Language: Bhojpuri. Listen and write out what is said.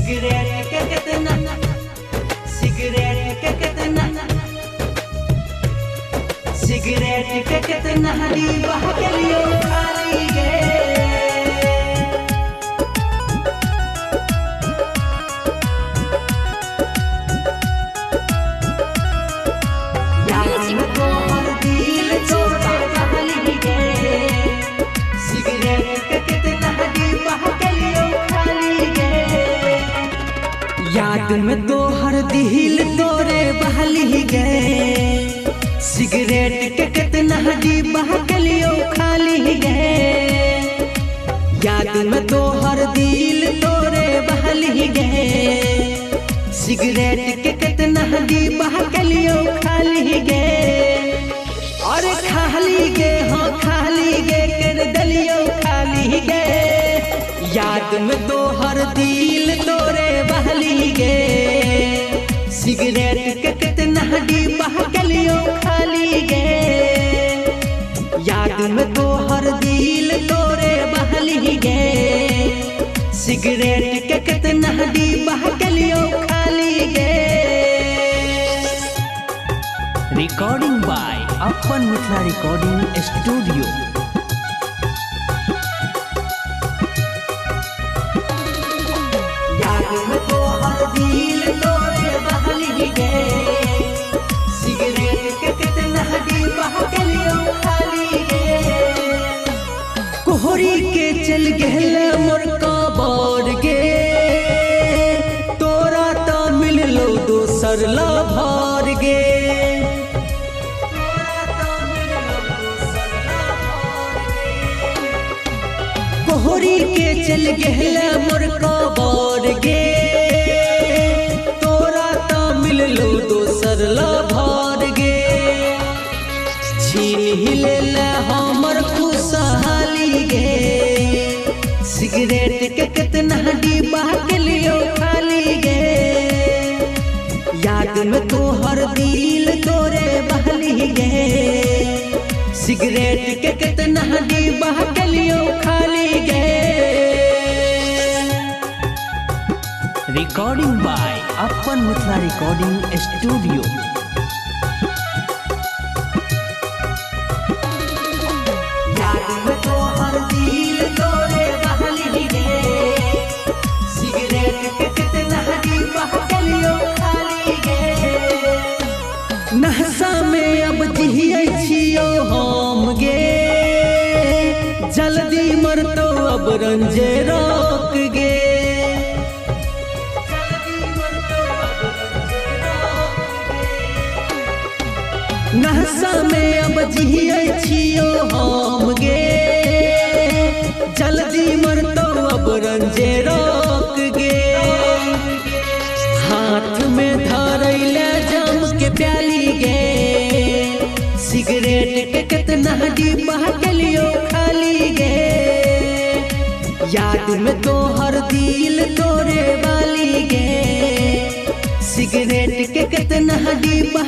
सिगरेट के कितना सिगरेट के कितना सिगरेट के कितना दीवाह के लिए खाली गए याद में तो हर दिल तोरे बहली गए सिगरेट के कितना डिब्बा के लिए खाली गए याद में तो हर दिल तोरे बहली गए सिगरेट के कितना डिब्बा के लिए खाली गए और खाली गए हाँ खाली गए कर दलियो खाली गए याद में तो हर दिल तोरे बहली गए सिगरेट के कितना डिब्बा के लिए खाली गए याद में तो हर दिल तोरे बहली गए सिगरेट के कितना डिब्बा के लिए खाली गए। रिकॉर्डिंग बाय अपन मिथिला रिकॉर्डिंग स्टूडियो। कोहरी के चल गहल मोर कबर गे तोरा तो मिल लो दोसर ला भर गे कोहरी के चल गहल मोर कबर गे तोरा तो मिल लो दोसर ला भर गे छीन ही ले हमर खुशहाली गे सिगरेट के कितना डिब्बा के लिए खाली गे याद में तो हर दिल तोरे बहली गे सिगरेट के कितना डिब्बा के लिए खाली गे। रिकॉर्डिंग बाय अपन मिथिला रिकॉर्डिंग स्टूडियो। नहसा में अब जिये छियो हम गे जल्दी मर तो अब रंजे रोक गे नहसा में अब जिये छियो हम गे जल्दी मर तो अब रंजे रोक गे हाथ में धरैले जम के प्याली गे सिगरेट के कितना डिब्बा के लिए खाली गे याद में तो हर दिल तोरे वाली गे सिगरेट के कितना डिब्बा